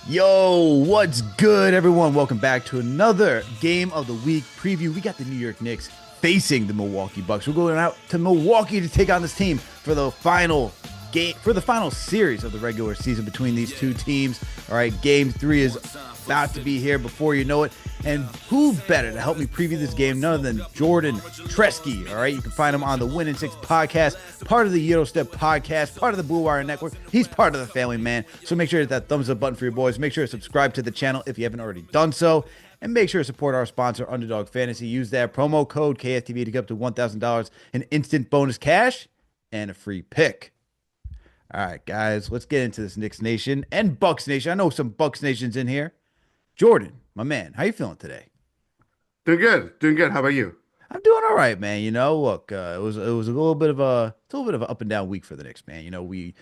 Yo, what's good, everyone? Welcome back to another Game of the Week preview. We got the New York Knicks facing the Milwaukee Bucks. We're going out to Milwaukee to take on this team for the final game, for the final series of the regular season between these two teams. All right, Game 3 is about to be here before you know it. And who better to help me preview this game none other than Jordan Tresky. All right, you can find him on the Win in Six podcast, part of the Euro Step podcast, part of the Blue Wire Network. He's part of the family, man. So make sure to hit that thumbs up button for your boys. Make sure to subscribe to the channel if you haven't already done so. And make sure to support our sponsor, Underdog Fantasy. Use that promo code KFTV to get up to $1,000 in instant bonus cash and a free pick. All right, guys, let's get into this Knicks Nation and Bucks Nation. I know some Bucks Nations in here. Jordan, my man, how you feeling today? Doing good. Doing good. How about you? I'm doing all right, man. Look, it was a little bit of an up and down week for the Knicks, man. We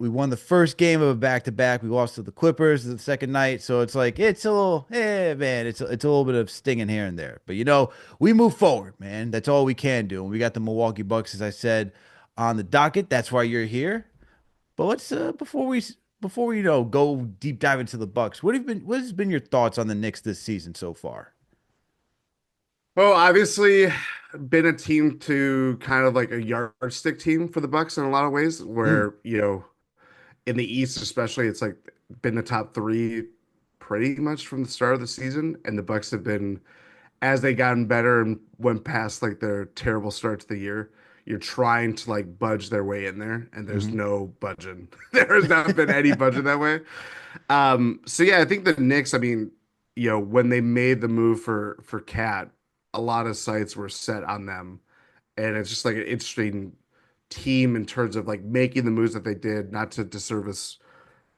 won the first game of a back to back. We lost to the Clippers the second night, so it's like it's a little, man, it's a little bit of stinging here and there. But we move forward, man. That's all we can do. And we got the Milwaukee Bucks, as I said, on the docket. That's why you're here. But let's before we go deep dive into the Bucks, what has been your thoughts on the Knicks this season so far? Well, obviously, been a team to kind of like a yardstick team for the Bucks in a lot of ways, Mm, where in the East especially, it's like been the top three pretty much from the start of the season, and the Bucks have been as they gotten better and went past like their terrible start to the year. You're trying to like budge their way in there, and there's hmm no budging. There has not been any budging that way. So yeah, I think the Knicks, I mean, when they made the move for Cat, a lot of sites were set on them. And it's just like an interesting team in terms of like making the moves that they did, not to disservice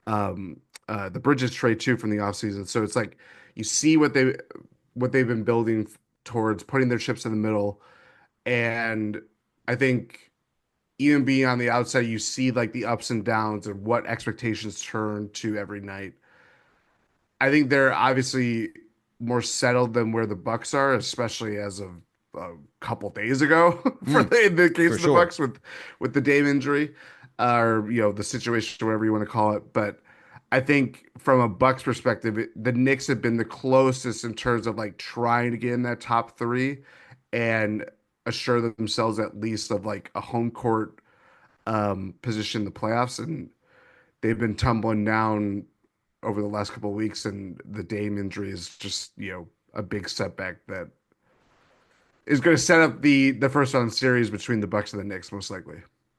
the Bridges trade too from the offseason. So it's like you see what they've been building towards putting their chips in the middle. And I think even being on the outside, you see like the ups and downs and what expectations turn to every night. I think they're obviously more settled than where the Bucks are, especially as of a couple days ago for mm, the case for of the sure. Bucks with the Dame injury, or the situation, whatever you want to call it. But I think from a Bucks perspective, the Knicks have been the closest in terms of like trying to get in that top three and assure themselves at least of like a home court position in the playoffs, and they've been tumbling down over the last couple of weeks, and the Dame injury is just, a big setback that is going to set up the first round series between the Bucks and the Knicks, most likely.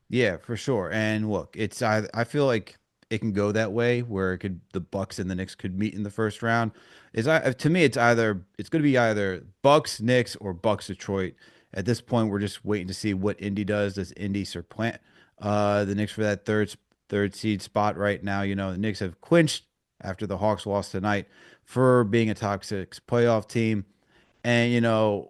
Yeah, for sure. And look, I feel like it can go that way where the Bucks and the Knicks could meet in the first round. To me it's going to be either Bucks Knicks or Bucks Detroit. At this point, we're just waiting to see what Indy does. Does Indy supplant the Knicks for that third seed spot right now? The Knicks have clinched after the Hawks lost tonight for being a top six playoff team. And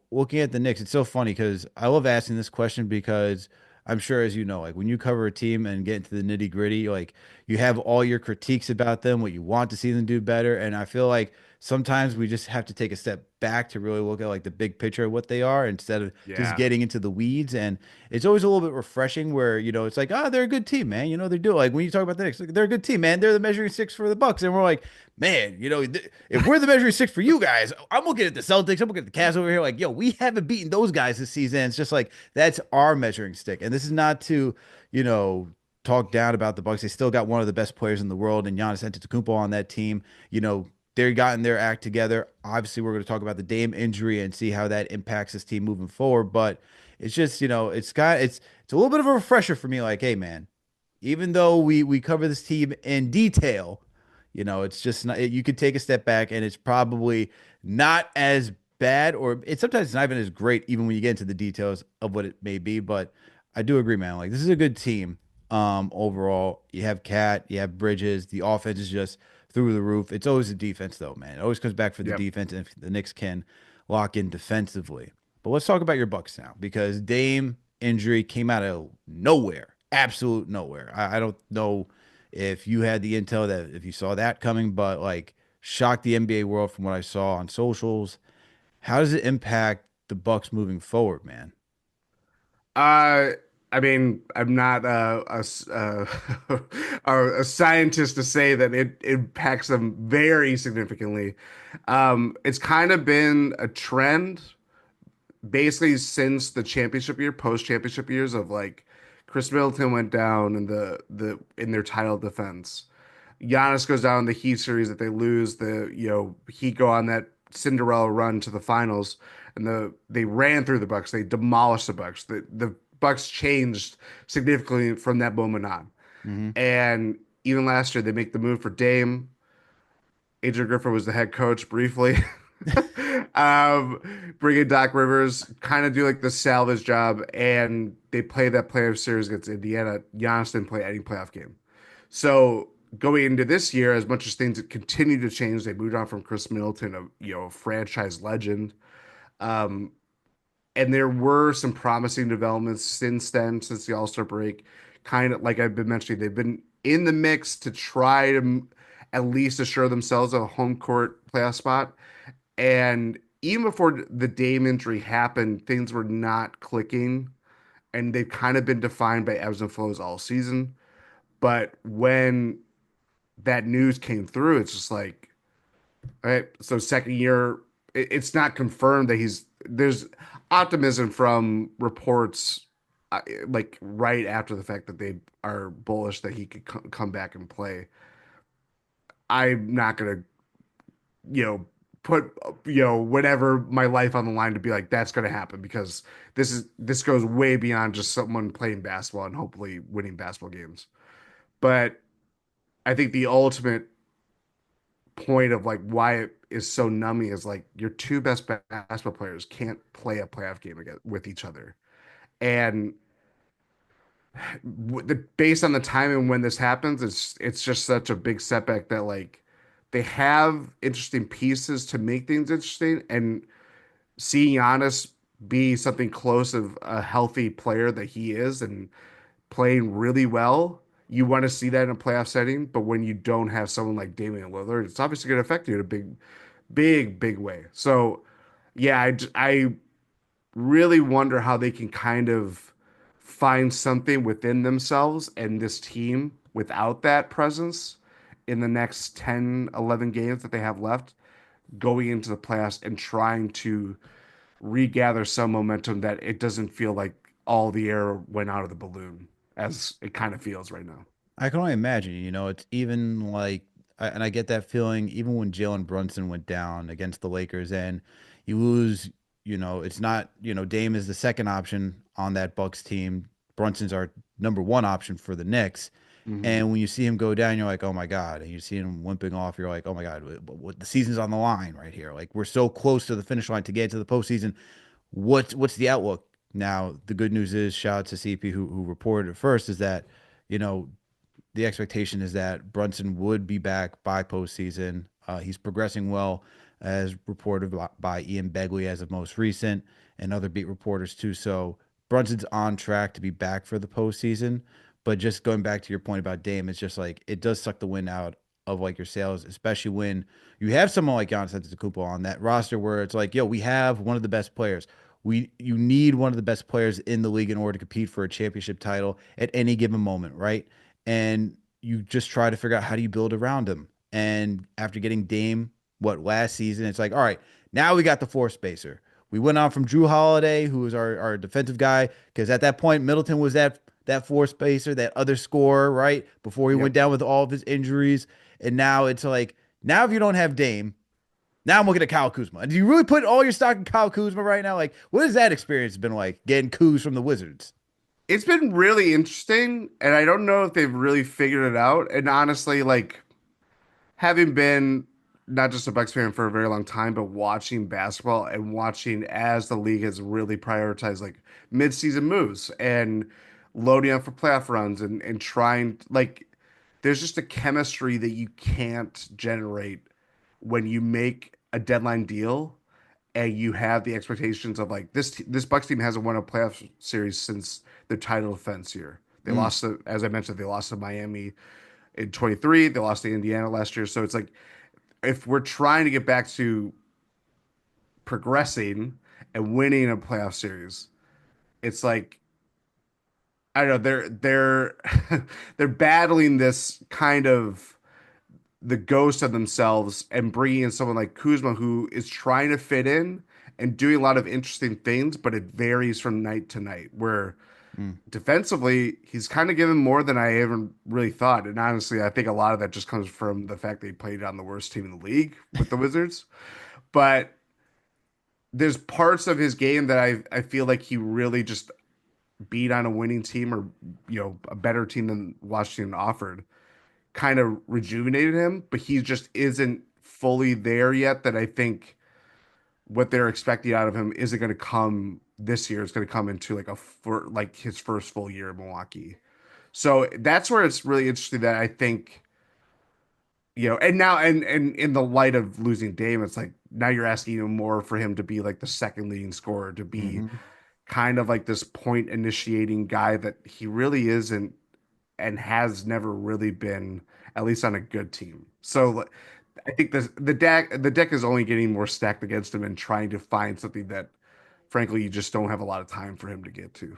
looking at the Knicks, it's so funny because I love asking this question because I'm sure, as you know, like when you cover a team and get into the nitty gritty, like you have all your critiques about them, what you want to see them do better. And I feel like sometimes we just have to take a step back to really look at like the big picture of what they are instead of just Yeah. getting into the weeds. And it's always a little bit refreshing where, it's like, oh, they're a good team, man. They're doing like when you talk about the Knicks, like, they're a good team, man. They're the measuring sticks for the Bucks. And we're like, man, if we're the measuring stick for you guys, I'm looking at the Celtics, I'm looking at the Cavs over here, like, yo, we haven't beaten those guys this season. It's just like that's our measuring stick. And this is not to, you know, talk down about the Bucks. They still got one of the best players in the world, and Giannis Antetokounmpo on that team. They're gotten their act together. Obviously, we're going to talk about the Dame injury and see how that impacts this team moving forward. But it's just, it's a little bit of a refresher for me. Like, hey, man, even though we cover this team in detail, it's just not, you could take a step back and it's probably not as bad, or it's sometimes not even as great, even when you get into the details of what it may be. But I do agree, man. Like, this is a good team. Overall, you have Cat, you have Bridges. The offense is just through the roof. It's always the defense, though, man. It always comes back for the Yep. defense, and if the Knicks can lock in defensively. But let's talk about your Bucks now, because Dame injury came out of nowhere, absolute nowhere. I don't know if you had the intel that if you saw that coming, but like shocked the NBA world from what I saw on socials. How does it impact the Bucks moving forward, man? I mean, I'm not a scientist to say that it impacts them very significantly. It's kind of been a trend basically since the championship year, post championship years of like Chris Middleton went down in in their title defense. Giannis goes down in the Heat series that they lose. The Heat go on that Cinderella run to the finals, and they ran through the Bucks. They demolished the Bucks. The Bucks changed significantly from that moment on. Hmm. And even last year, they make the move for Dame. Adrian Griffin was the head coach briefly. Bring in Doc Rivers, kind of do like the salvage job, and they play that playoff series against Indiana. Giannis didn't play any playoff game. So going into this year, as much as things continue to change, they moved on from Chris Middleton, a franchise legend. Um, and there were some promising developments since then, since the All-Star break. Kind of like I've been mentioning, they've been in the mix to try to at least assure themselves of a home court playoff spot. And even before the Dame injury happened, things were not clicking, and they've kind of been defined by ebbs and flows all season. But when that news came through, it's just like, all right, so second year, it's not confirmed that there's optimism from reports like right after the fact that they are bullish that he could come back and play. I'm not gonna, you know, put whatever my life on the line to be like that's gonna happen because this goes way beyond just someone playing basketball and hopefully winning basketball games. But I think the ultimate point of like why it is so numbing is like your two best basketball players can't play a playoff game again with each other. And based on the time and when this happens, it's just such a big setback that like they have interesting pieces to make things interesting. And seeing Giannis be something close of a healthy player that he is and playing really well, you want to see that in a playoff setting. But when you don't have someone like Damian Lillard, it's obviously going to affect you in a big way. So, yeah, I really wonder how they can kind of find something within themselves and this team without that presence in the next 10, 11 games that they have left going into the playoffs and trying to regather some momentum that it doesn't feel like all the air went out of the balloon as it kind of feels right now. I can only imagine, it's even like, and I get that feeling even when Jalen Brunson went down against the Lakers and you lose, it's not, Dame is the second option on that Bucks team. Brunson's our number one option for the Knicks. Hmm. And when you see him go down, you're like, oh my God. And you see him limping off, you're like, oh my God, the season's on the line right here. Like we're so close to the finish line to get to the postseason. What's the outlook? Now, the good news is, shout out to CP who reported it first, is that, you know, the expectation is that Brunson would be back by postseason. He's progressing well, as reported by Ian Begley as of most recent, and other beat reporters too. So Brunson's on track to be back for the postseason. But just going back to your point about Dame, it's just like it does suck the wind out of like your sails, especially when you have someone like Giannis Antetokounmpo on that roster, where it's like, yo, we have one of the best players. You need one of the best players in the league in order to compete for a championship title at any given moment, right? And you just try to figure out how do you build around him. And after getting Dame, last season, it's like, all right, now we got the four spacer. We went on from Drew Holiday, who was our defensive guy, because at that point Middleton was that four spacer, that other scorer, right? Before he went Yep. down with all of his injuries. And now it's like, now if you don't have Dame, now I'm looking at Kyle Kuzma. Do you really put all your stock in Kyle Kuzma right now? Like, what has that experience been like getting Kuz from the Wizards? It's been really interesting, and I don't know if they've really figured it out. And honestly, like having been not just a Bucks fan for a very long time, but watching basketball and watching as the league has really prioritized like mid-season moves and loading up for playoff runs and trying like there's just a chemistry that you can't generate when you make a deadline deal and you have the expectations of like this Bucks team hasn't won a playoff series since their title defense year. They Mm. lost to, as I mentioned, they lost to Miami in 23. They lost to Indiana last year. So it's like if we're trying to get back to progressing and winning a playoff series, it's like I don't know, they're they're battling this kind of the ghost of themselves and bringing in someone like Kuzma who is trying to fit in and doing a lot of interesting things, but it varies from night to night. Where Mm. defensively, he's kind of given more than I ever really thought. And honestly, I think a lot of that just comes from the fact that he played on the worst team in the league with the Wizards. But there's parts of his game that I feel like he really just beat on a winning team or a better team than Washington offered. Kind of rejuvenated him, but he just isn't fully there yet. That I think what they're expecting out of him isn't going to come this year. It's going to come into like his first full year in Milwaukee. So that's where it's really interesting that I think, and now and in the light of losing Dame, it's like now you're asking even more for him to be like the second leading scorer, to be Hmm. kind of like this point initiating guy that he really isn't and has never really been, at least on a good team. So I think the deck is only getting more stacked against him and trying to find something that frankly you just don't have a lot of time for him to get to.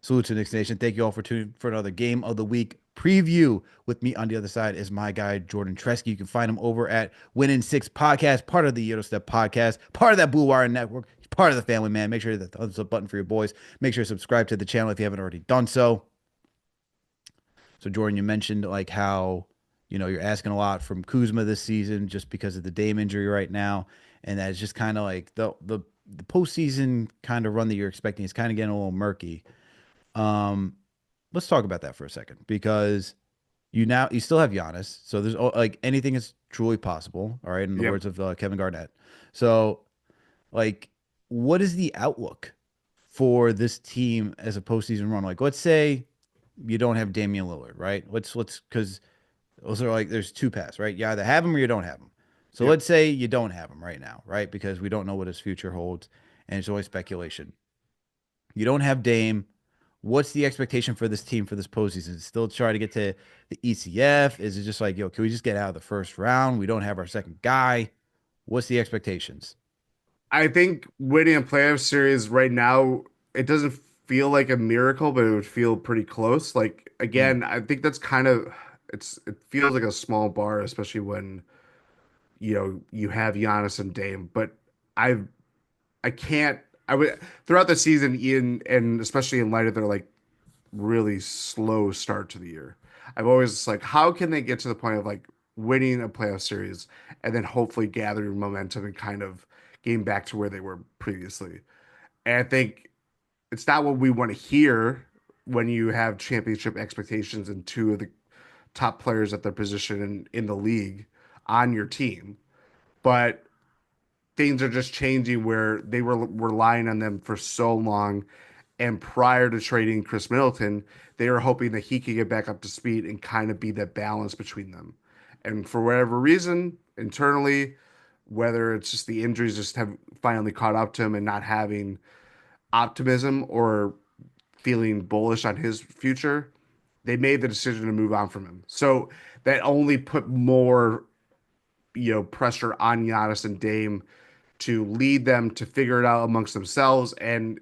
Salute to Knicks Nation. Thank you all for tuning for another Game of the Week preview. With me on the other side is my guy, Jordan Tresky. You can find him over at Win in Six Podcast, part of the Yodo Step Podcast, part of that Blue Wire Network, part of the family, man. Make sure you hit the thumbs up button for your boys. Make sure to subscribe to the channel if you haven't already done so. So, Jordan, you mentioned like how, you're asking a lot from Kuzma this season just because of the Dame injury right now. And that it's just kind of like the postseason kind of run that you're expecting is kind of getting a little murky. Um, let's talk about that for a second because you still have Giannis, so there's like anything is truly possible. All right, in the Yep. words of Kevin Garnett. So, like, what is the outlook for this team as a postseason run? Like, let's say you don't have Damian Lillard, right? Let's because those are like there's two paths, right? You either have him or you don't have him. So Yep. let's say you don't have him right now, right? Because we don't know what his future holds, and it's always speculation. You don't have Dame. What's the expectation for this team for this postseason? Still try to get to the ECF? Is it just like, yo, can we just get out of the first round? We don't have our second guy. What's the expectations? I think winning a playoff series right now, it doesn't feel like a miracle, but it would feel pretty close. Like Mm, again, I think that's kind of it feels like a small bar, especially when you have Giannis and Dame. But I I can't I would throughout the season, Ian, and especially in light of their like really slow start to the year. I've always like, how can they get to the point of like winning a playoff series and then hopefully gathering momentum and kind of getting back to where they were previously? And I think it's not what we want to hear when you have championship expectations and two of the top players at their position in the league on your team. But things are just changing where they were relying on them for so long. And prior to trading Chris Middleton, they were hoping that he could get back up to speed and kind of be that balance between them. And for whatever reason, internally, whether it's just the injuries just have finally caught up to him and not having optimism or feeling bullish on his future, they made the decision to move on from him. So that only put more, pressure on Giannis and Dame to lead them to figure it out amongst themselves. And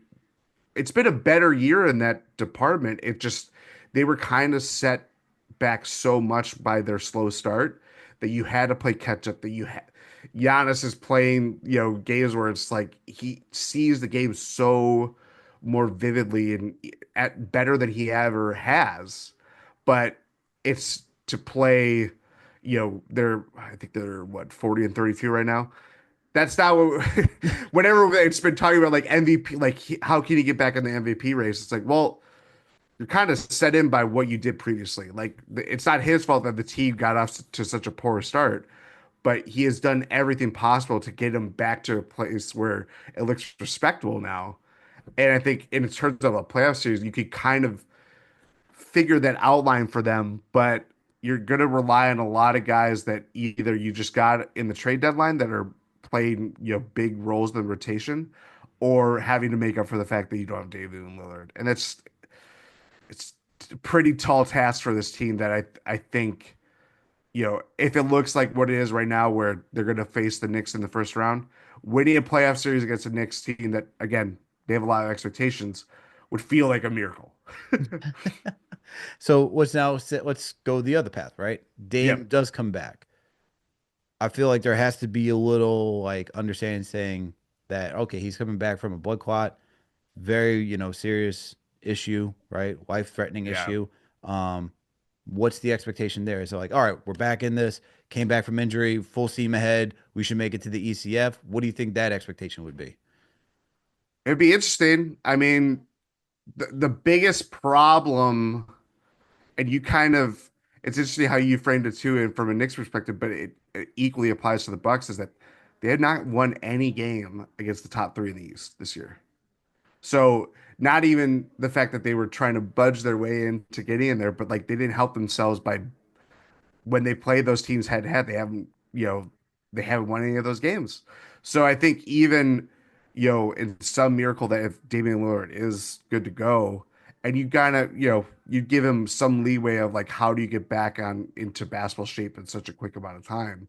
it's been a better year in that department. It just they were kind of set back so much by their slow start that you had to play catch up. That you had Giannis is playing, games where it's like he sees the game so more vividly and at better than he ever has. But it's to play, they're I think they're what 40 and 32 right now. That's not what whenever it's been talking about like MVP, like how can he get back in the MVP race? It's like, well, you're kind of set in by what you did previously. Like it's not his fault that the team got off to such a poor start, but he has done everything possible to get him back to a place where it looks respectable now. And I think in terms of a playoff series, you could kind of figure that outline for them, but you're going to rely on a lot of guys that either you just got in the trade deadline that are playing, big roles in the rotation or having to make up for the fact that you don't have David and Lillard. And it's a pretty tall task for this team that I think, if it looks like what it is right now where they're going to face the Knicks in the first round, winning a playoff series against a Knicks team that again, they have a lot of expectations would feel like a miracle. So what's now? Let's go the other path, right? Dame Yep. does come back. I feel like there has to be a little like understanding saying that okay, he's coming back from a blood clot, very, serious issue, right? Life-threatening Yeah. issue. Um, what's the expectation there? Is it like, all right, we're back in this, came back from injury, full steam ahead, we should make it to the ECF. What do you think that expectation would be? It'd be interesting. I mean, the biggest problem, and you kind of, it's interesting how you framed it too, and from a Knicks perspective, but it equally applies to the Bucks, is that they had not won any game against the top three in the East this year. So not even the fact that they were trying to budge their way into getting in there, but like they didn't help themselves by when they play those teams head to head, they haven't won any of those games. So I think even, in some miracle that if Damian Lillard is good to go, and you gotta, you give him some leeway of like how do you get back on into basketball shape in such a quick amount of time.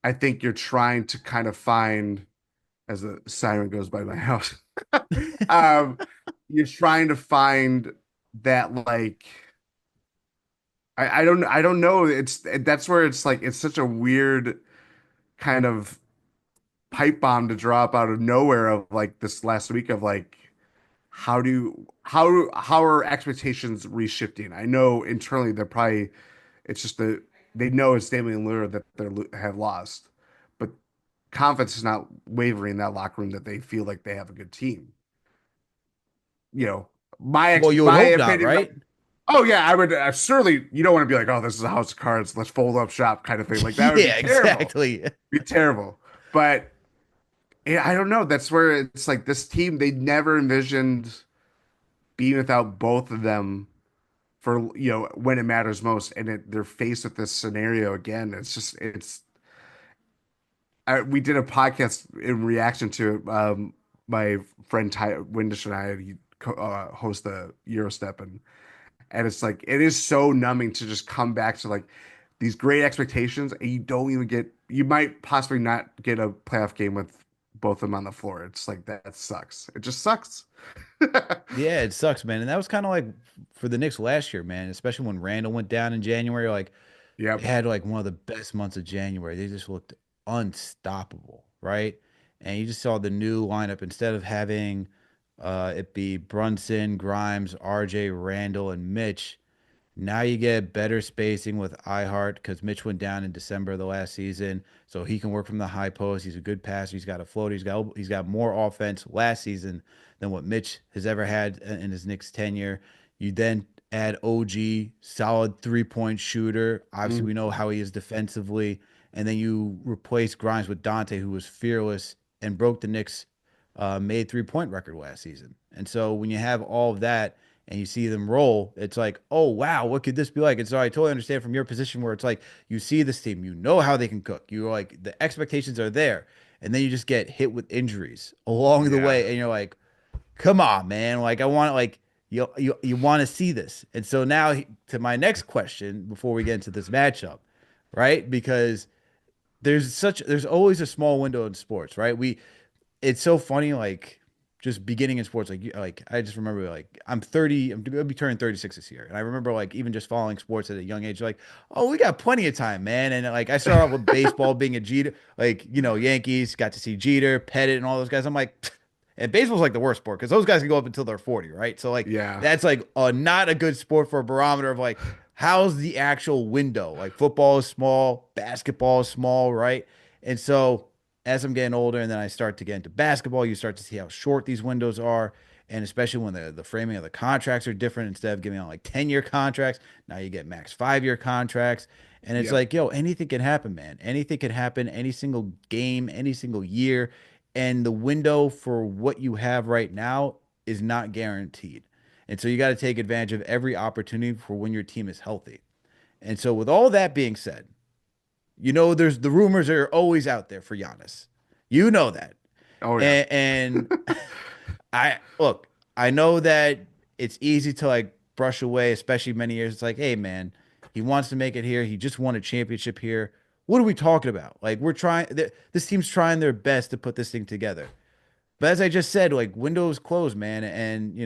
I think you're trying to kind of find as the siren goes by my house. um, you're trying to find that like I don't know. That's where it's like it's such a weird kind of pipe bomb to drop out of nowhere of like this last week of like how are expectations reshifting? I know internally they're probably it's just the they know it's Damian Lillard that they have lost, but confidence is not wavering in that locker room that they feel like they have a good team. You know, Well, you would my hope not, opinion. right? Oh yeah, I would certainly. You don't want to be like, oh, this is a house of cards. Let's fold up shop, kind of thing. Like that would be Yeah, terrible. exactly. Be terrible. But I don't know. That's where it's like this team. They never envisioned being without both of them for when it matters most, and they're faced with this scenario again. It's just we did a podcast in reaction to it. My friend Ty Windish and I host the Eurostep, and it's like it is so numbing to just come back to like these great expectations and you don't even get you might possibly not get a playoff game with both of them on the floor. It's like that sucks. It just sucks. Yeah, it sucks, man. And that was kind of like for the Knicks last year, man, especially when Randall went down in January. Like they Yep. had like one of the best months of January. They just looked unstoppable, right? And you just saw the new lineup instead of having it be Brunson, Grimes, RJ, Randall, and Mitch. Now you get better spacing with iHeart because Mitch went down in December of the last season, so he can work from the high post. He's a good passer. He's got a floater. He's got more offense last season than what Mitch has ever had in his Knicks tenure. You then add OG, solid 3-point shooter. Obviously, Mm, we know how he is defensively, and then you replace Grimes with Dante, who was fearless and broke the Knicks made 3-point record last season. And so when you have all of that and you see them roll, it's like, oh wow, what could this be like? And so I totally understand from your position where it's like you see this team, you know how they can cook. You're like the expectations are there, and then you just get hit with injuries along the yeah. way, and you're like, come on, man, like I want like you want to see this. And so now to my next question before we get into this matchup, right? Because there's always a small window in sports, right? It's so funny, like just beginning in sports, like I just remember like I'm 30, I'm gonna be turning 36 this year. And I remember like even just following sports at a young age, like, oh, we got plenty of time, man. And like I started off with baseball being a Jeter, like, Yankees, got to see Jeter, Pettit, and all those guys. I'm like, and baseball's like the worst sport because those guys can go up until they're 40, right? So like Yeah. that's like not a good sport for a barometer of like how's the actual window? Like football is small, basketball is small, right? And so as I'm getting older and then I start to get into basketball, you start to see how short these windows are. And especially when the framing of the contracts are different, instead of giving out like 10-year contracts, now you get max 5-year contracts. And it's Yep. like, yo, anything can happen, man. Anything can happen any single game, any single year. And the window for what you have right now is not guaranteed. And so you got to take advantage of every opportunity for when your team is healthy. And so, with all that being said, there's the rumors are always out there for Giannis. You know that. Oh yeah. And I look, I know that it's easy to like brush away, especially many years. It's like, hey man, he wants to make it here. He just won a championship here. What are we talking about? Like we're trying this team's trying their best to put this thing together. But as I just said, like windows closed, man, and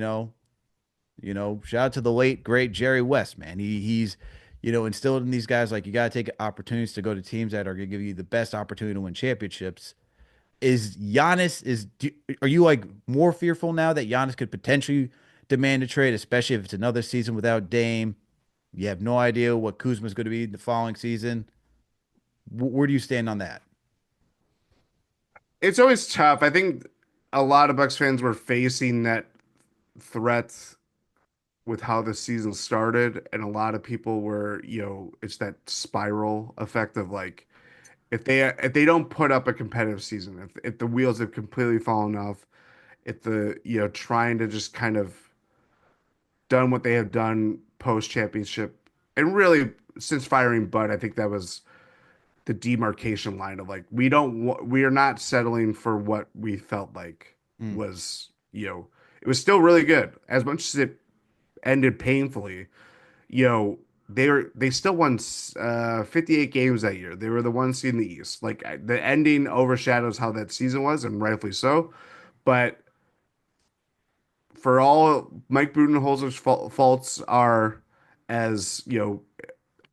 shout out to the late great Jerry West, man. He's instilled in these guys like you got to take opportunities to go to teams that are going to give you the best opportunity to win championships. Is Giannis are you like more fearful now that Giannis could potentially demand a trade, especially if it's another season without Dame? You have no idea what Kuzma's going to be the following season. Where do you stand on that? It's always tough. I think a lot of Bucks fans were facing that threat with how the season started, and a lot of people were, it's that spiral effect of like if they don't put up a competitive season, if the wheels have completely fallen off, if the trying to just kind of done what they have done post championship, and really since firing Bud, I think that was the demarcation line of like we are not settling for what we felt like Mm, was it was still really good as much as it ended painfully. you know they still won 58 games that year. They were the one seed in the East. Like the ending overshadows how that season was, and rightfully so. But for all Mike Budenholzer's faults are as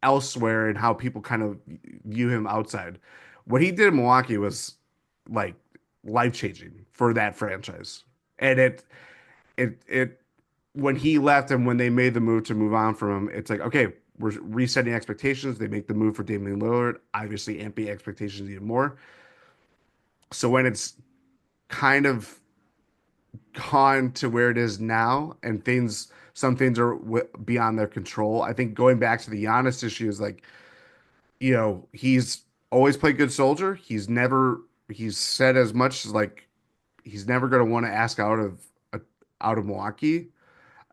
elsewhere and how people kind of view him outside. What he did in Milwaukee was like life changing for that franchise. And it when he left and when they made the move to move on from him, it's like, okay, we're resetting expectations. They make the move for Damian Lillard, obviously amping expectations even more. So when it's kind of gone to where it is now and some things are beyond their control, I think going back to the Giannis issue is like, he's always played good soldier. He's said as much as like he's never going to want to ask out of Milwaukee.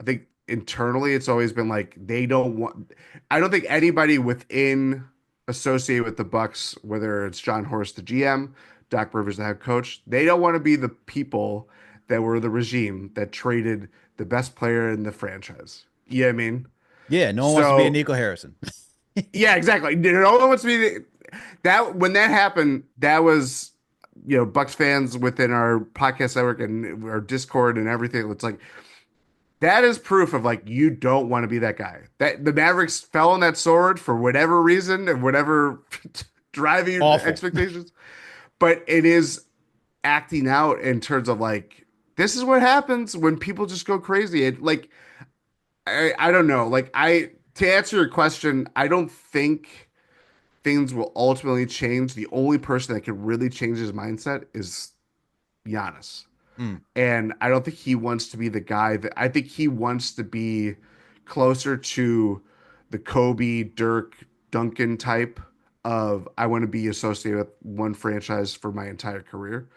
I think internally it's always been like they don't want. I don't think anybody within associated with the Bucks, whether it's John Horst, the GM, Doc Rivers, the head coach, they don't want to be the people that were the regime that traded the best player in the franchise. You know what I mean? yeah, no one wants to be a So Nico Harrison. yeah, exactly. No one wants to be that when that happened. That was Bucks fans within our podcast network and our Discord and everything. It's like that is proof of like you don't want to be that guy. That the Mavericks fell on that sword for whatever reason and whatever driving Awful. expectations. But it is acting out in terms of like this is what happens when people just go crazy. It like I don't know. Like I to answer your question, I don't think things will ultimately change. The only person that can really change his mindset is Giannis. Mm. And I don't think he wants to be the guy that I think he wants to be closer to the Kobe, Dirk, Duncan type of I want to be associated with one franchise for my entire career.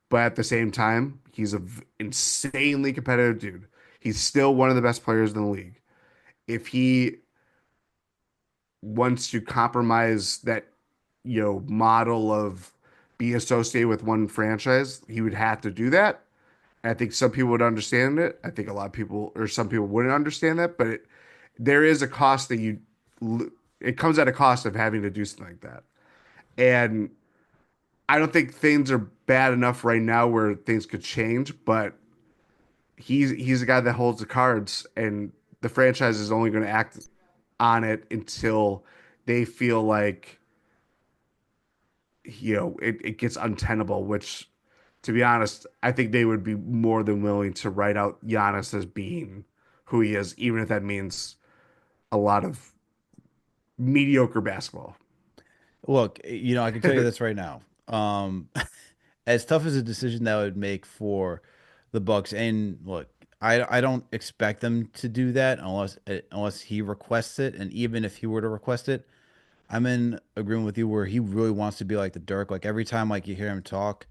But at the same time, he's a insanely competitive dude. He's still one of the best players in the league. If he wants to compromise that, model of be associated with one franchise, he would have to do that. I think some people would understand it. I think a lot of people or some people wouldn't understand that, but there is a cost that it comes at a cost of having to do something like that. And I don't think things are bad enough right now where things could change, but he's the guy that holds the cards and the franchise is only going to act on it until they feel like it gets untenable, which to be honest, I think they would be more than willing to write out Giannis as being who he is, even if that means a lot of mediocre basketball. Look, I can tell you this right now. As tough as a decision that would make for the Bucks, and look, I don't expect them to do that unless he requests it, and even if he were to request it, I'm in agreement with you where he really wants to be like the Dirk. Like every time like you hear him talk,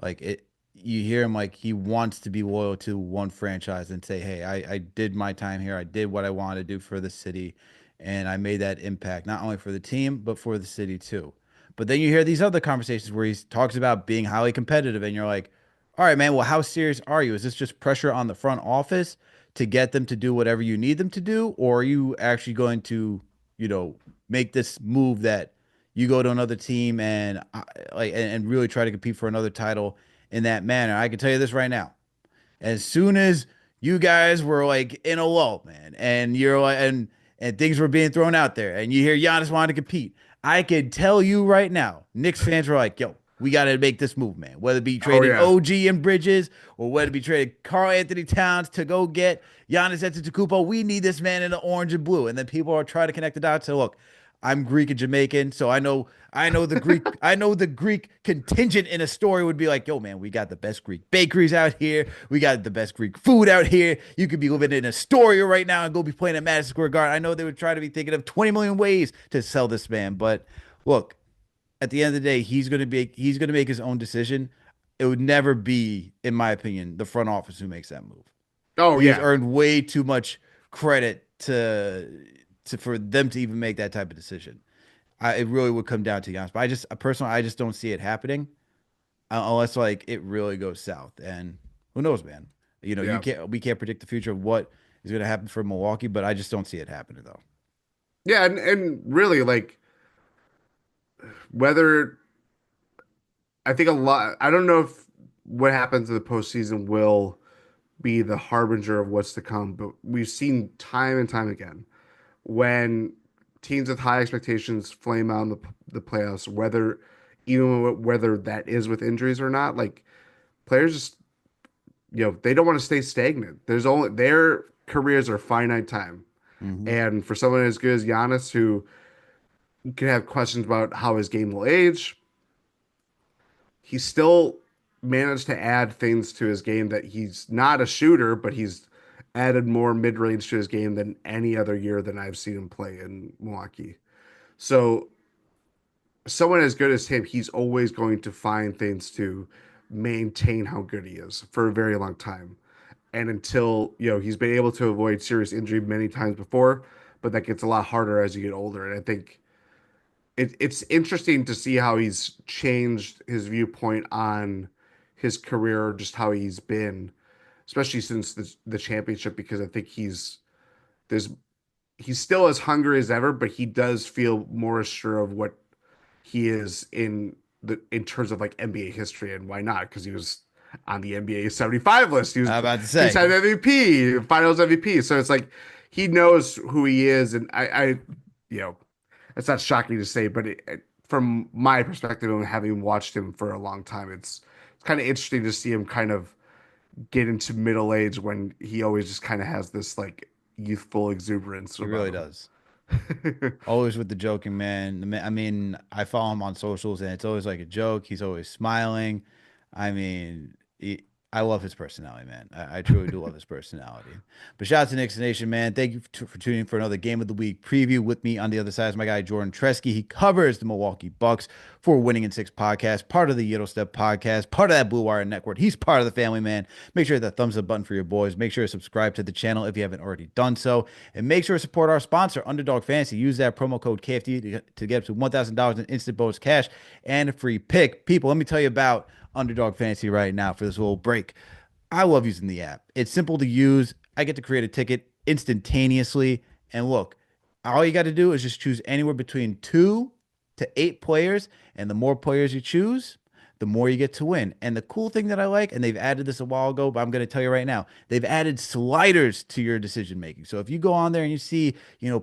like you hear him like he wants to be loyal to one franchise and say, "Hey, I did my time here. I did what I wanted to do for the city, and I made that impact not only for the team but for the city too." But then you hear these other conversations where he talks about being highly competitive, and you're like, "All right, man. Well, how serious are you? Is this just pressure on the front office to get them to do whatever you need them to do, or are you actually going to, you know?" make this move that you go to another team and really try to compete for another title in that manner. I can tell you this right now. As soon as you guys were like in a lull, man, and you're like, and things were being thrown out there, and you hear Giannis wanted to compete, I can tell you right now, Knicks fans were like, "Yo, we got to make this move, man. Whether it be Oh trading yeah. OG and Bridges, or whether it be trading Carl Anthony Towns to go get Giannis Antetokounmpo, we need this man in the orange and blue." And then people are trying to connect the dots. So look, I'm Greek and Jamaican, so I know the Greek contingent in a story would be like, yo, man, we got the best Greek bakeries out here. We got the best Greek food out here. You could be living in Astoria right now and go be playing at Madison Square Garden. I know they would try to be thinking of 20 million ways to sell this man, but look, at the end of the day, he's gonna make his own decision. It would never be, in my opinion, the front office who makes that move. Oh He has yeah. earned way too much credit to for them to even make that type of decision. It really would come down to Giannis. But personally, I just don't see it happening unless like it really goes south. And who knows, man? Yeah. We can't predict the future of what is going to happen for Milwaukee, but I just don't see it happening though. Yeah, and really like whether I think a lot I don't know if what happens in the postseason will be the harbinger of what's to come, but we've seen time and time again when teams with high expectations flame out in the playoffs, whether that is with injuries or not, like players just they don't want to stay stagnant. There's only their careers are finite time. Hmm. And for someone as good as Giannis, who can have questions about how his game will age, he still managed to add things to his game that he's not a shooter, but he's added more mid range to his game than any other year than I've seen him play in Milwaukee. So someone as good as him, he's always going to find things to maintain how good he is for a very long time. And until, he's been able to avoid serious injury many times before, but that gets a lot harder as you get older. And I think it's interesting to see how he's changed his viewpoint on his career, just how he's been, especially since the championship, because I think there's he's still as hungry as ever, but he does feel more sure of what he is in terms of like NBA history, and why not? Because he was on the NBA 75 list. He was I'm about to two say, time MVP, Finals MVP. So it's like he knows who he is, and you know, it's not shocking to say, but from my perspective and having watched him for a long time, it's kind of interesting to see him kind of get into middle age when he always just kind of has this like youthful exuberance he about really him. does. Always with the joking, man. I mean, I follow him on socials, and it's always like a joke. He's always smiling. I mean, I love his personality, man. I truly do love his personality. But shout out to Knicks Nation, man. Thank you for tuning in for another Game of the Week preview. With me on the other side is my guy Jordan Tresky. He covers the Milwaukee Bucks for Winning in Six podcast, part of the Yiddle Step podcast, part of that Blue Wire Network. He's part of the family, man. Make sure to hit that thumbs up button for your boys. Make sure to subscribe to the channel if you haven't already done so. And make sure to support our sponsor, Underdog Fantasy. Use that promo code KFTV to get up to $1,000 in instant bonus cash and a free pick. People, let me tell you about Underdog Fantasy right now for this little break. I love using the app. It's simple to use. I get to create a ticket instantaneously. And look, all you got to do is just choose anywhere between 2 to 8 players. And the more players you choose, the more you get to win. And the cool thing that I like, and they've added this a while ago, but I'm going to tell you right now, they've added sliders to your decision making. So if you go on there and you see,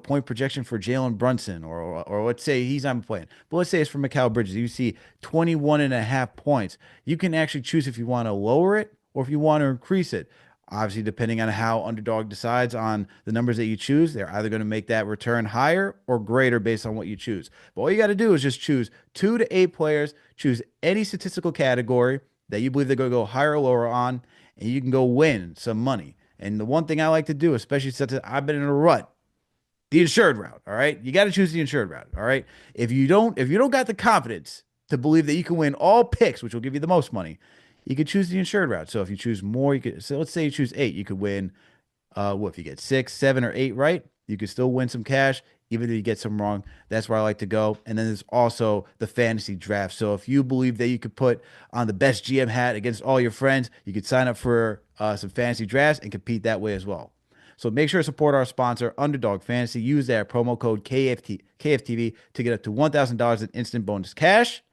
point projection for Jalen Brunson, or let's say he's not playing, but let's say it's for Mikal Bridges, you see 21 and a half points. You can actually choose if you want to lower it or if you want to increase it. Obviously, depending on how Underdog decides on the numbers that you choose, they're either going to make that return higher or greater based on what you choose. But all you got to do is just choose 2 to 8 players, choose any statistical category that you believe they're going to go higher or lower on, and you can go win some money. And the one thing I like to do, especially since I've been in a rut, the insured route. All right, you got to choose the insured route. All right, if you don't got the confidence to believe that you can win all picks, which will give you the most money, you could choose the insured route. So if you choose more, you could. So let's say you choose 8, you could win. What if you get 6, 7, or 8 right? You could still win some cash, even if you get some wrong. That's where I like to go. And then there's also the fantasy draft. So if you believe that you could put on the best GM hat against all your friends, you could sign up for some fantasy drafts and compete that way as well. So make sure to support our sponsor, Underdog Fantasy. Use that promo code KFTV to get up to $1,000 in instant bonus cash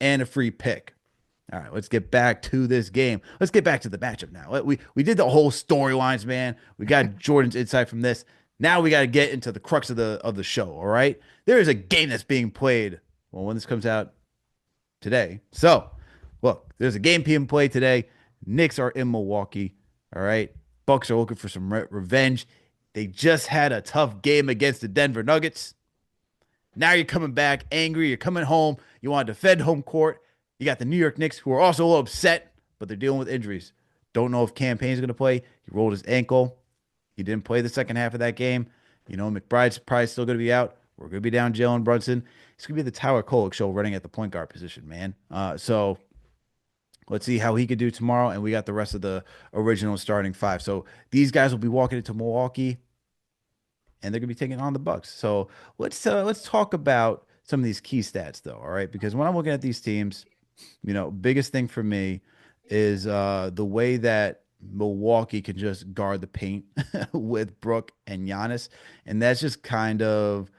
and a free pick. All right, let's get back to this game. Let's get back to the matchup now. We did the whole storylines, man. We got Jordan's insight from this. Now we got to get into the crux of the show. All right, there is a game that's being played. Well, when this comes out today, so look, there's a game being played today. Knicks are in Milwaukee. All right, Bucks are looking for some revenge. They just had a tough game against the Denver Nuggets. Now you're coming back angry. You're coming home. You want to defend home court. You got the New York Knicks who are also a little upset, but they're dealing with injuries. Don't know if Campaign's going to play. He rolled his ankle. He didn't play the second half of that game. You know, McBride's probably still going to be out. We're going to be down Jalen Brunson. It's going to be the Tyler Kolek show running at the point guard position, man. So let's see how he could do tomorrow. And we got the rest of the original starting five. So these guys will be walking into Milwaukee and they're going to be taking on the Bucks. So let's talk about some of these key stats, though. All right, because when I'm looking at these teams, you know, biggest thing for me is the way that Milwaukee can just guard the paint with Brook and Giannis, and that's just kind of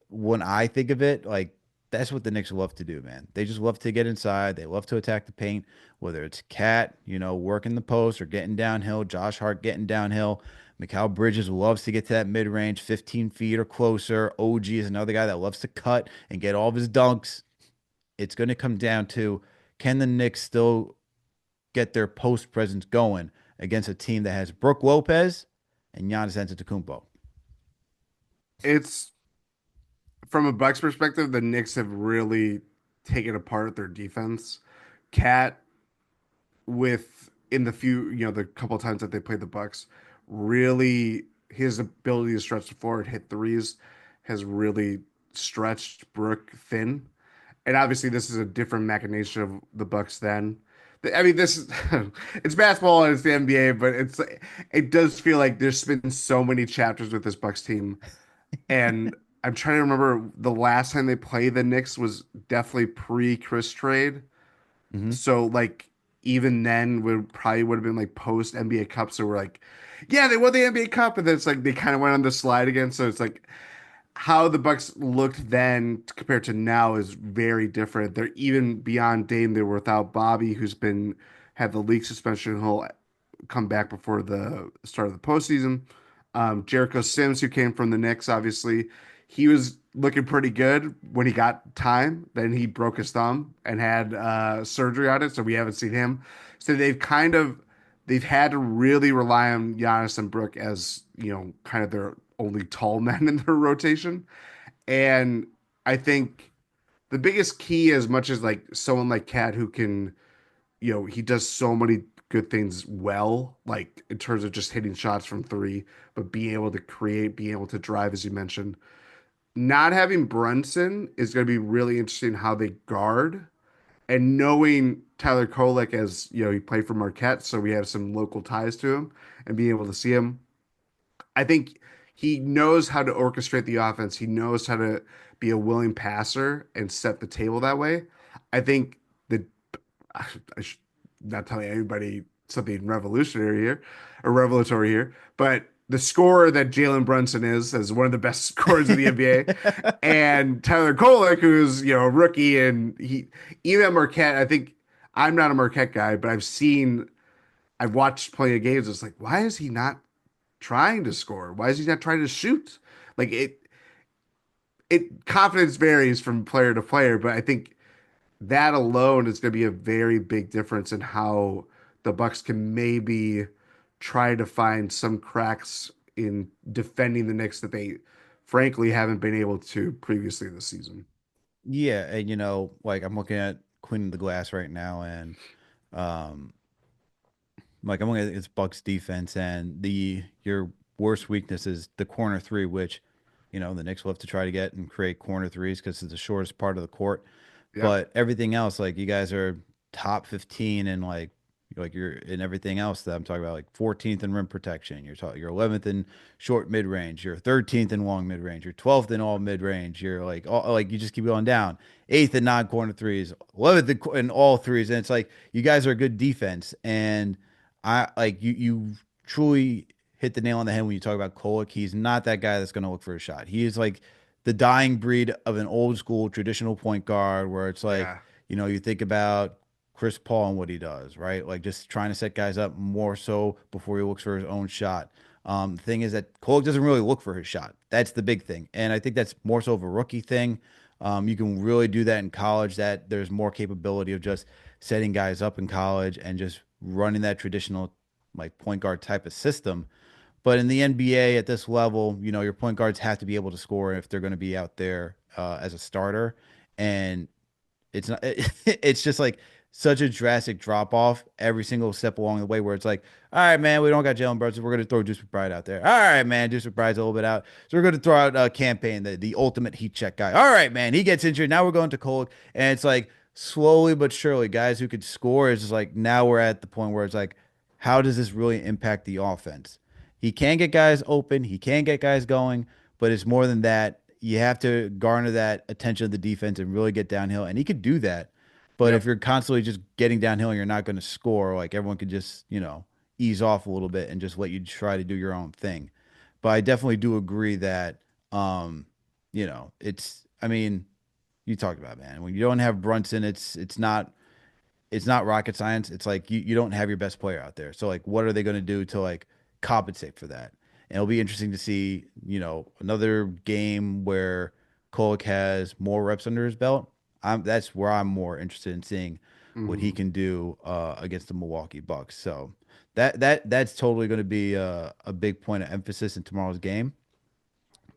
when I think of it, like that's what the Knicks love to do, man. They just love to get inside. They love to attack the paint, whether it's Cat, you know, working the post or getting downhill, Josh Hart getting downhill. Mikal Bridges loves to get to that mid range, 15 feet or closer. OG is another guy that loves to cut and get all of his dunks. It's going to come down to can the Knicks still get their post presence going against a team that has Brook Lopez and Giannis Antetokounmpo? It's from a Bucks perspective, the Knicks have really taken apart their defense. Cat with in the few, the couple times that they played the Bucks, really his ability to stretch the floor and hit threes has really stretched Brook thin. And obviously, this is a different machination of the Bucks then. I mean, this is it's basketball and it's the NBA, but it does feel like there's been so many chapters with this Bucks team, and I'm trying to remember the last time they played the Knicks was definitely pre-Chris trade. Mm-hmm. So like even then would have been like post NBA Cup. So we're like, yeah, they won the NBA Cup, and then it's like they kind of went on the slide again. So it's like how the Bucks looked then compared to now is very different. They're even beyond Dame. They were without Bobby, who's been had the league suspension. He'll come back before the start of the postseason. Jericho Sims, who came from the Knicks, obviously, he was looking pretty good when he got time. Then he broke his thumb and had surgery on it, so we haven't seen him. So they've had to really rely on Giannis and Brook as kind of their only tall men in their rotation. And I think the biggest key, as much as like someone like Cat who can, he does so many good things well, like in terms of just hitting shots from three, but being able to create, being able to drive, as you mentioned. Not having Brunson is going to be really interesting how they guard. And knowing Tyler Kolek as, he played for Marquette, so we have some local ties to him and being able to see him. I think he knows how to orchestrate the offense. He knows how to be a willing passer and set the table that way. I think the I should not telling anybody something revolutionary here or revelatory here, but the scorer that Jalen Brunson is as one of the best scorers in the NBA, and Tyler Kolek, who's a rookie, and he even at Marquette. I think I'm not a Marquette guy, but I've watched plenty of games. It's like, why is he not trying to score? Why is he not trying to shoot? Like it confidence varies from player to player, but I think that alone is going to be a very big difference in how the Bucks can maybe try to find some cracks in defending the Knicks that they frankly haven't been able to previously this season. Yeah, and like I'm looking at Queen of the Glass right now, and um, like I'm looking at its Bucks defense, and the your worst weakness is the corner three, which the Knicks will have to try to get and create corner threes because it's the shortest part of the court. Yeah. But everything else, like you guys are top 15 and like you're in everything else that I'm talking about, like 14th in rim protection. You're 11th in short mid range. You're 13th in long mid range. You're 12th in all mid range. You're like you just keep going down. 8th in non corner threes. 11th in all threes. And it's like you guys are a good defense. And I like you truly hit the nail on the head when you talk about Kolek. He's not that guy that's going to look for a shot. He is like the dying breed of an old school traditional point guard where it's like, Yeah. you think about Chris Paul and what he does, right? Like just trying to set guys up more so before he looks for his own shot. The thing is that Cole doesn't really look for his shot. That's the big thing. And I think that's more so of a rookie thing. You can really do that in college, that there's more capability of just setting guys up in college and just running that traditional like point guard type of system. But in the NBA at this level, your point guards have to be able to score if they're going to be out there as a starter. And it's not. It's just like such a drastic drop off every single step along the way, where it's like, all right, man, we don't got Jalen Brunson. We're gonna throw Deuce McBride out there. All right, man, Deuce McBride's a little bit out, so we're gonna throw out Campaign, the ultimate heat check guy. All right, man, he gets injured. Now we're going to Cole, and it's like slowly but surely, guys who could score is just like now we're at the point where it's like, how does this really impact the offense? He can get guys open. He can get guys going, but it's more than that. You have to garner that attention of the defense and really get downhill. And he could do that. But if Yep. you're constantly just getting downhill and you're not going to score, like everyone could just, ease off a little bit and just let you try to do your own thing. But I definitely do agree that, I mean, you talked about it, man. When you don't have Brunson, it's not rocket science. It's like you don't have your best player out there. So like what are they going to do to like compensate for that? And it'll be interesting to see, another game where Kolek has more reps under his belt. That's where I'm more interested in seeing what he Mhm. can do against the Milwaukee Bucks. So that's totally going to be a big point of emphasis in tomorrow's game.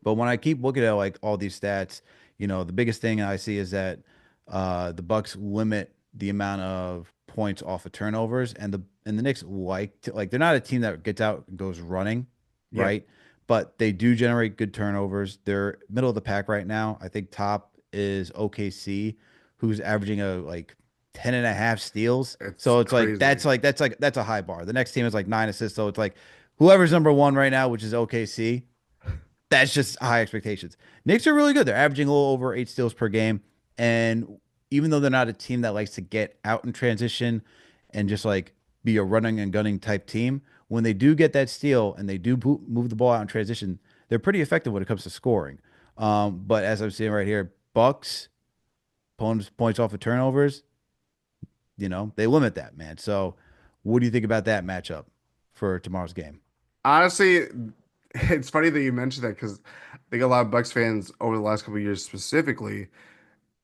But when I keep looking at like all these stats, the biggest thing I see is that the Bucks limit the amount of points off of turnovers, and the Knicks like they're not a team that gets out and goes running, Yep. right? But they do generate good turnovers. They're middle of the pack right now. I think top is OKC, who's averaging a like 10 and a half steals. It's So it's crazy. like that's a high bar. The next team is like 9 assists. So it's like whoever's number one right now, which is OKC, that's just high expectations. Knicks are really good. They're averaging a little over 8 steals per game. And even though they're not a team that likes to get out in transition and just like be a running and gunning type team, when they do get that steal and they do move the ball out in transition, they're pretty effective when it comes to scoring. But as I'm seeing right here, Bucks, opponents points off of turnovers, they limit that, man. So what do you think about that matchup for tomorrow's game? Honestly, it's funny that you mentioned that because I think a lot of Bucks fans over the last couple of years specifically,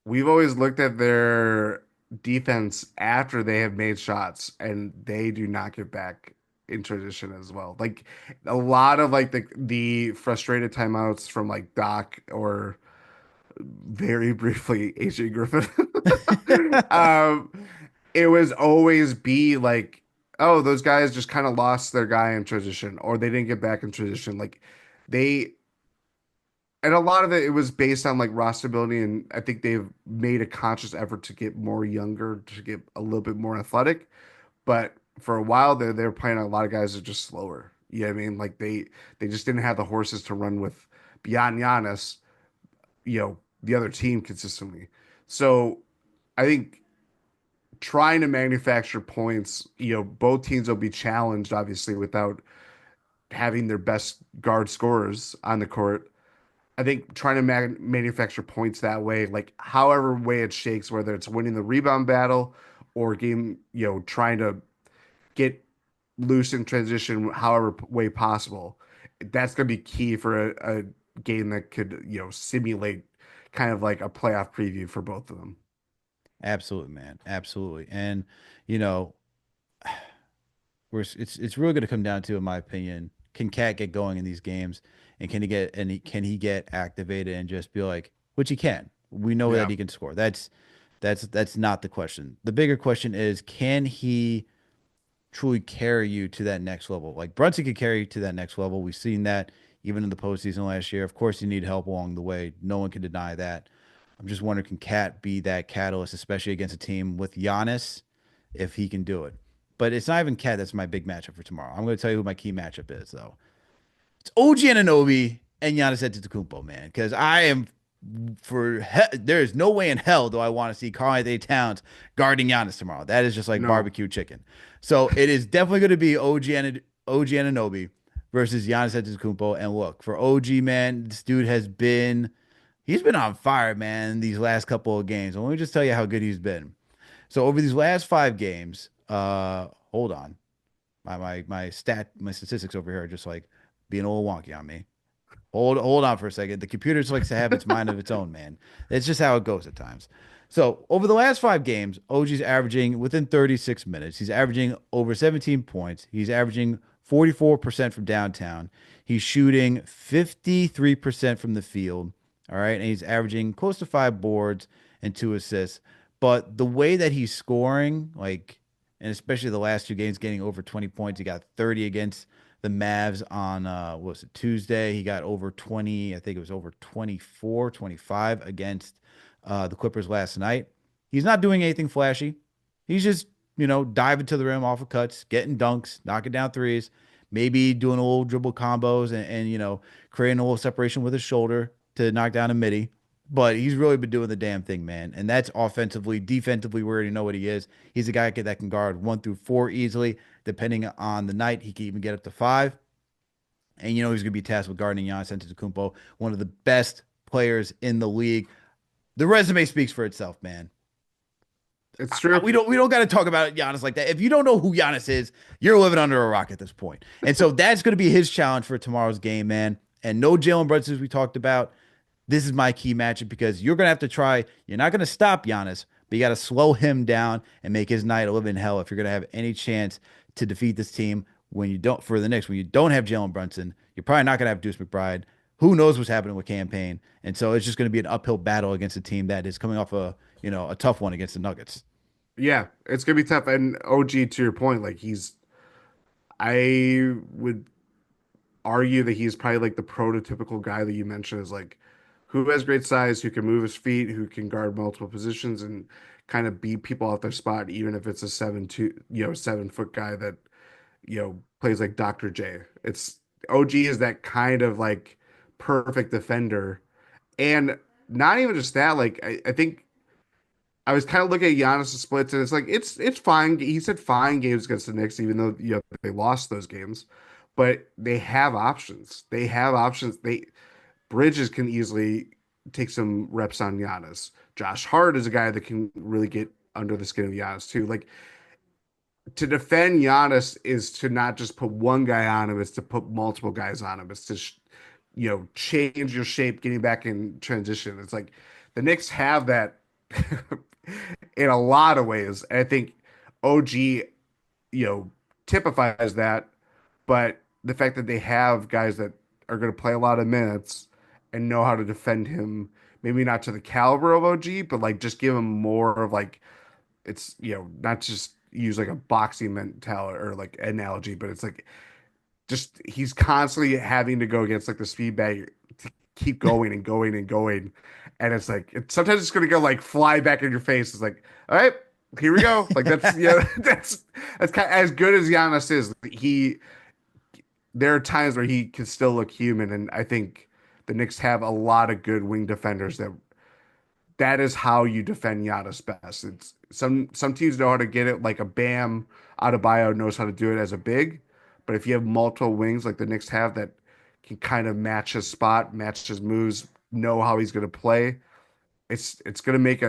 we've always looked at their defense after they have made shots and they do not get back in transition as well. Like a lot of like the frustrated timeouts from like Doc or very briefly AJ Griffin. um, it was always be like, oh, those guys just kind of lost their guy in transition, or they didn't get back in transition. Like they, and a lot of it was based on like roster ability, and I think they've made a conscious effort to get more younger, to get a little bit more athletic. But for a while there, they were playing a lot of guys that are just slower. You know what I mean? Like they just didn't have the horses to run with beyond Giannis, the other team consistently. So I think trying to manufacture points, both teams will be challenged obviously without having their best guard scorers on the court. I think trying to manufacture points that way, like however way it shakes, whether it's winning the rebound battle or game, trying to get loose in transition, however way possible, that's going to be key for a game that could, simulate kind of like a playoff preview for both of them. Absolutely, man. Absolutely. And, you know, it's really going to come down to, in my opinion, can Cat get going in these games, and can he get activated and just be like, which he can. We know that Yeah. he can score. That's not the question. The bigger question is, can he truly carry you to that next level? Like Brunson could carry you to that next level. We've seen that even in the postseason last year. Of course, you need help along the way. No one can deny that. I'm just wondering, can Cat be that catalyst, especially against a team with Giannis, if he can do it? But it's not even Cat that's my big matchup for tomorrow. I'm going to tell you who my key matchup is, though. It's OG Anunoby and Giannis Antetokounmpo, man. Because I am there is no way in hell do I want to see Karl-Anthony Towns guarding Giannis tomorrow. That is just like No. barbecue chicken. So it is definitely going to be OG Anunoby versus Giannis Antetokounmpo. And look, for OG, man, this dude he's been on fire, man, these last couple of games. And let me just tell you how good he's been. So over these last 5 games, hold on. My statistics over here are just like being a little wonky on me. Hold on for a second. The computer just likes to have its mind of its own, man. It's just how it goes at times. So over the last 5 games, OG's averaging within 36 minutes. He's averaging over 17 points. He's averaging 44% from downtown. He's shooting 53% from the field. All right. And he's averaging close to 5 boards and 2 assists. But the way that he's scoring, like, and especially the last 2 games, getting over 20 points, he got 30 against the Mavs on what was it, Tuesday. He got over 20, I think it was over 24, 25 against the Clippers last night. He's not doing anything flashy. He's just, diving to the rim off of cuts, getting dunks, knocking down threes, maybe doing a little dribble combos and creating a little separation with his shoulder to knock down a midi. But he's really been doing the damn thing, man. And that's offensively. Defensively, we already know what he is. He's a guy that can guard 1 through 4 easily. Depending on the night, he can even get up to 5. And he's going to be tasked with guarding Giannis Antetokounmpo, one of the best players in the league. The resume speaks for itself, man. It's true. We don't got to talk about Giannis like that. If you don't know who Giannis is, you're living under a rock at this point. And so that's going to be his challenge for tomorrow's game, man. And no Jalen Brunson, as we talked about. This is my key matchup because you're going to have to try. You're not going to stop Giannis, but you got to slow him down and make his night a living hell if you're going to have any chance to defeat this team when you don't, for the Knicks, when you don't have Jalen Brunson. You're probably not going to have Deuce McBride. Who knows what's happening with campaign? And so it's just going to be an uphill battle against a team that is coming off a tough one against the Nuggets. Yeah, it's gonna be tough. And OG, to your point, like I would argue that he's probably like the prototypical guy that you mentioned is like who has great size, who can move his feet, who can guard multiple positions and kind of beat people off their spot, even if it's a 7'2", 7 foot guy that, plays like Dr. J. It's OG is that kind of like perfect defender. And not even just that, like I think I was kind of looking at Giannis' splits, and it's like it's fine. He said fine games against the Knicks, even though they lost those games, but they have options. They have options. Bridges can easily take some reps on Giannis. Josh Hart is a guy that can really get under the skin of Giannis too. Like to defend Giannis is to not just put one guy on him; it's to put multiple guys on him. It's to change your shape, getting back in transition. It's like the Knicks have that in a lot of ways. And I think OG, typifies that. But the fact that they have guys that are going to play a lot of minutes and know how to defend him, maybe not to the caliber of OG, but like just give him more of like it's not just use like a boxing mentality or like analogy, but it's like just he's constantly having to go against like the speed bag to keep going and going and going. And it's like sometimes it's gonna go like fly back in your face. It's like, all right, here we go. Like that's that's kind of, as good as Giannis is. There are times where he can still look human, and I think the Knicks have a lot of good wing defenders that is how you defend Giannis best. It's some teams know how to get it, like a Bam Adebayo knows how to do it as a big, but if you have multiple wings like the Knicks have that can kind of match his spot, match his moves, know how he's going to play, it's going to make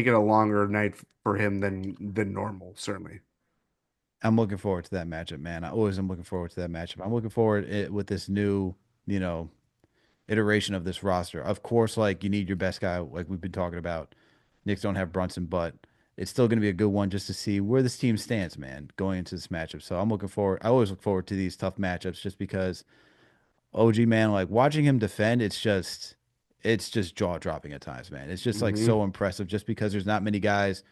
it a longer night for him than normal, certainly. I'm looking forward to that matchup, man. I always am looking forward to that matchup. I'm looking forward with this new, you know, iteration of this roster. Of course, like you need your best guy, like we've been talking about. Knicks don't have Brunson, but it's still going to be a good one just to see where this team stands, man, going into this matchup. So I'm looking forward. I always look forward to these tough matchups just because OG, man, like watching him defend, it's just jaw dropping at times, man. It's just like Hmm. so impressive just because there's not many guys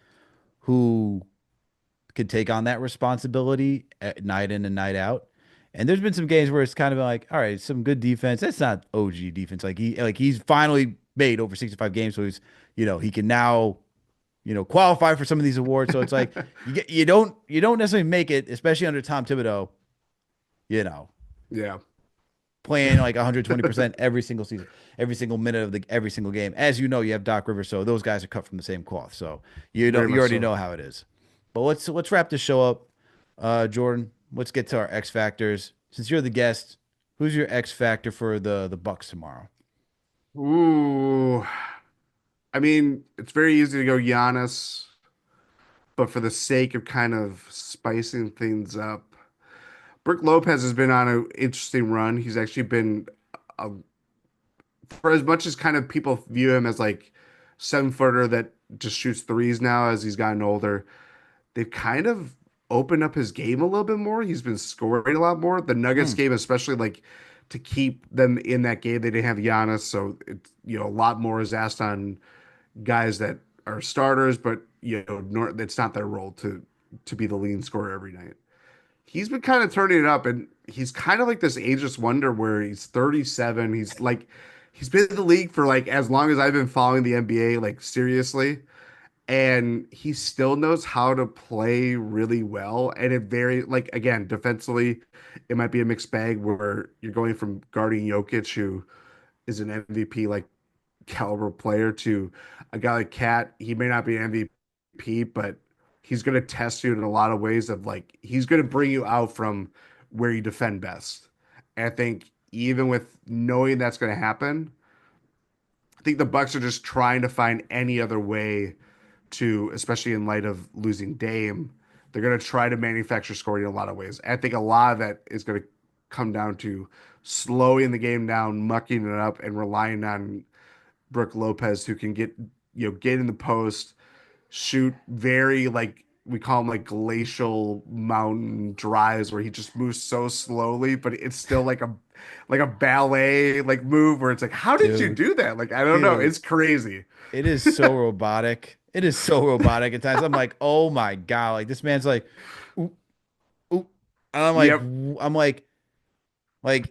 who could take on that responsibility at night in and night out. And there's been some games where it's kind of like, all right, some good defense. That's not OG defense. He's finally made over 65 games, so he can now qualify for some of these awards. So it's like you don't necessarily make it, especially under Tom Thibodeau. You know, Yeah. playing like 120% every single season, every single minute of the every single game. As you know, you have Doc Rivers, so those guys are cut from the same cloth. So Very you much already so. know how it is. But let's wrap this show up. Jordan, let's get to our X factors. Since you're the guest, who's your X factor for the Bucks tomorrow? Ooh. I mean, it's very easy to go Giannis. but for the sake of kind of spicing things up, Brook Lopez has been on an interesting run. He's actually been, a, for as much as kind of people view him as like 7 footer that just shoots threes now as he's gotten older, they've kind of opened up his game a little bit more. He's been scoring a lot more. The Nuggets Hmm. game, especially like to keep them in that game, they didn't have Giannis, so it's a lot more is asked on guys that are starters, but it's not their role to be the leading scorer every night. He's been kind of turning it up, and he's kind of like this ageless wonder where he's 37. He's been in the league for like as long as I've been following the NBA, like seriously, and he still knows how to play really well. And it very like again defensively, it might be a mixed bag where you're going from guarding Jokic, who is an MVP like caliber player, to a guy like Cat. He may not be an MVP, but he's going to test you in a lot of ways. Of like he's going to bring you out from where you defend best. And I think even with knowing that's going to happen, I think the Bucks are just trying to find any other way to, especially in light of losing Dame, they're going to try to manufacture scoring in a lot of ways. I think a lot of that is going to come down to slowing the game down, mucking it up, and relying on Brook Lopez, who can get in the post, shoot very like we call them like glacial mountain drives where he just moves so slowly, but it's still like a ballet like move where it's like, how did you Dude, do that? Like I don't know, dude, it's crazy. it is so robotic. It is so robotic at times. I'm like, oh my God. Like this man's like, ooh, ooh. And Yep. I'm like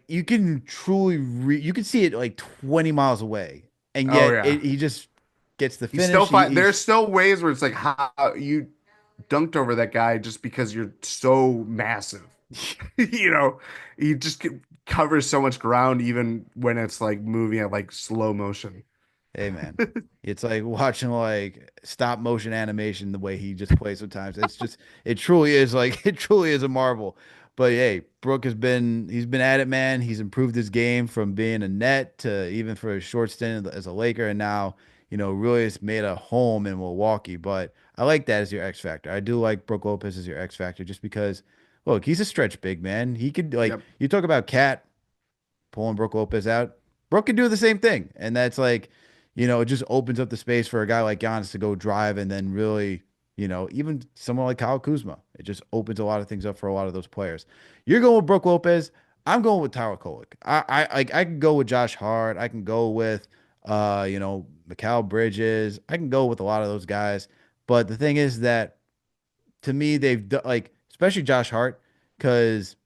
you can truly you can see it like 20 miles away. And Oh yet yeah. he just gets the He's still finish. fine. He's There's still ways where it's like how you dunked over that guy just because you're so massive. you know, he just covers so much ground even when it's like moving at like slow motion. Hey man, it's like watching like stop motion animation the way he just plays sometimes. It's just it truly is like it truly is a marvel. But hey, Brooke he's been at it, man. He's improved his game from being a net to even for a short stint as a Laker, and now really has made a home in Milwaukee. But I like that as your X factor. I do like Brooke Lopez as your X factor just because look, he's a stretch big man. He could like Yep. you talk about Cat pulling Brooke Lopez out. Brooke can do the same thing. And that's like, it just opens up the space for a guy like Giannis to go drive and then really, even someone like Kyle Kuzma. It just opens a lot of things up for a lot of those players. You're going with Brooke Lopez. I'm going with Tyler Kolek. I can go with Josh Hart. I can go with Mikal Bridges. I can go with a lot of those guys. But the thing is that to me, they've like, especially Josh Hart, because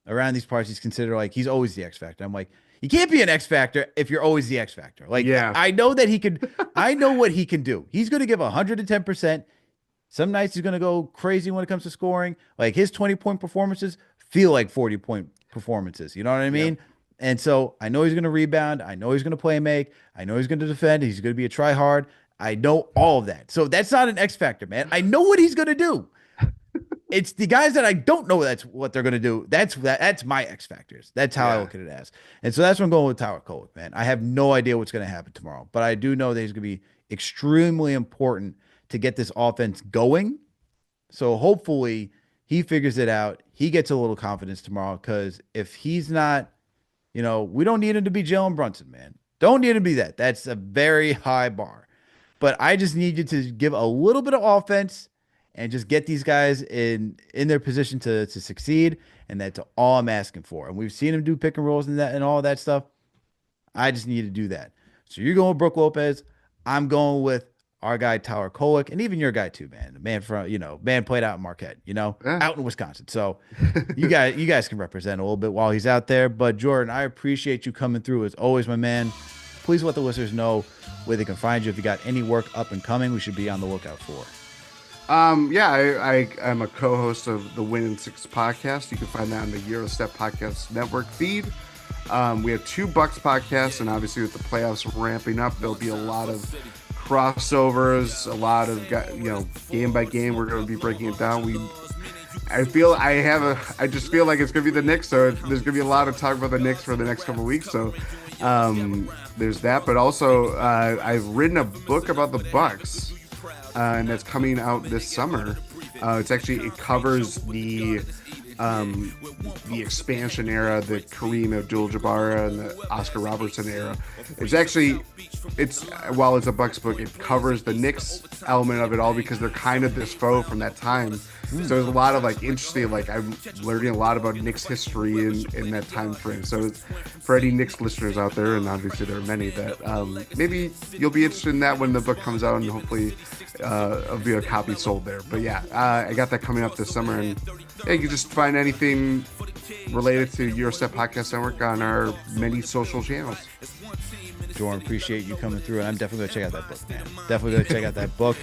around these parts, he's considered like he's always the X factor. I'm like, you can't be an X factor if you're always the X factor. Like Yeah. I know that he could, I know what he can do. He's going to give 110%. Some nights he's going to go crazy when it comes to scoring. Like his 20-point performances feel like 40-point performances. You know what I Yep. mean? And so I know he's going to rebound. I know he's going to play make. I know he's going to defend. He's going to be a try hard. I know all of that. So that's not an X factor, man. I know what he's going to do. It's the guys that I don't know that's what they're gonna do. That's my X factors. That's how I Yeah. look at it as. And so that's what I'm going with Tower Kolek, man. I have no idea what's gonna happen tomorrow, but I do know that he's gonna be extremely important to get this offense going. So hopefully he figures it out. He gets a little confidence tomorrow because if he's not, we don't need him to be Jalen Brunson, man. Don't need him to be that. That's a very high bar. But I just need you to give a little bit of offense and just get these guys in their position to succeed. And that's all I'm asking for. And we've seen him do pick and rolls and that and all that stuff. I just need to do that. So you're going with Brooke Lopez. I'm going with our guy Tyler Kolek, and even your guy too, man. The man from man played out in Marquette, Yeah. out in Wisconsin. So you guys can represent a little bit while he's out there. But Jordan, I appreciate you coming through as always, my man. Please let the listeners know where they can find you. If you got any work up and coming, we should be on the lookout for. Yeah, I'm a co-host of the Win in Six podcast. You can find that on the Eurostep Podcast Network feed. We have 2 Bucks podcasts, and obviously with the playoffs ramping up, there'll be a lot of crossovers, a lot of game by game. We're going to be breaking it down. I just feel like it's going to be the Knicks, so there's going to be a lot of talk about the Knicks for the next couple of weeks. So there's that, but also I've written a book about the Bucks. and that's coming out this summer. It covers the expansion era, the Kareem Abdul-Jabbar and the Oscar Robertson era. It's while it's a Bucks book, it covers the Knicks element of it all because they're kind of this foe from that time. So there's a lot of like interesting, like I'm learning a lot about Knicks history in that time frame. So for any Knicks listeners out there, and obviously there are many that maybe you'll be interested in that when the book comes out, and hopefully there'll be a copy sold there. But yeah, I got that coming up this summer, and yeah, you can just find anything related to Eurostep Podcast Network on our many social channels. Jordan, appreciate you coming through, and I'm definitely gonna check out that book, man. Definitely gonna check out that book.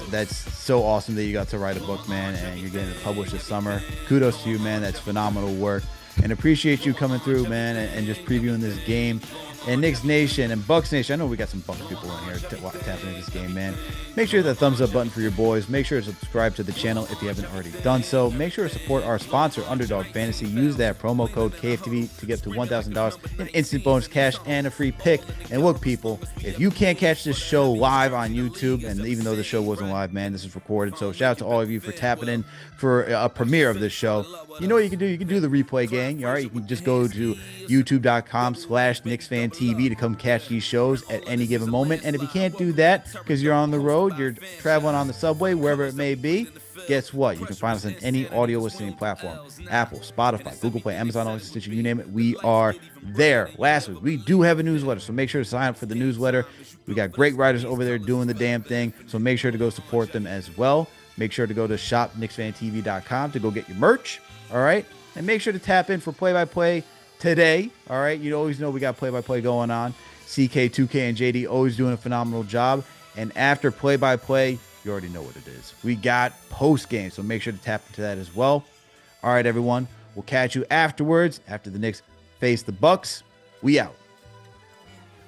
That's so awesome that you got to write a book, man, and you're getting it published this summer. Kudos to you, man. That's phenomenal work, and appreciate you coming through, man, and just previewing this game. And Knicks Nation and Bucks Nation, I know we got some Bucks people in here tapping into this game, man. Make sure to hit that thumbs up button for your boys. Make sure to subscribe to the channel if you haven't already done so. Make sure to support our sponsor, Underdog Fantasy. Use that promo code KFTV to get to $1,000 in instant bonus cash and a free pick. And look, people, if you can't catch this show live on YouTube, and even though the show wasn't live, man, this is recorded. So shout out to all of you for tapping in for a premiere of this show. You know what you can do? You can do the replay gang. All right, you can just go to youtube.com/KnicksFanTV to come catch these shows at any given moment. And if you can't do that because you're on the road, you're traveling on the subway, wherever it may be, guess what? You can find us on any audio listening platform: Apple, Spotify, Google Play, Amazon, Alexa, Stitcher, you name it. We are there. Lastly, we do have a newsletter, so make sure to sign up for the newsletter. We got great writers over there doing the damn thing, so make sure to go support them as well. Make sure to go to shop.KnicksFanTV.com to go get your merch. All right. And make sure to tap in for play-by-play today. All right. You always know we got play-by-play going on. CK, 2K, and JD always doing a phenomenal job. And after play-by-play, you already know what it is. We got post-game. So make sure to tap into that as well. All right, everyone. We'll catch you afterwards after the Knicks face the Bucks. We out.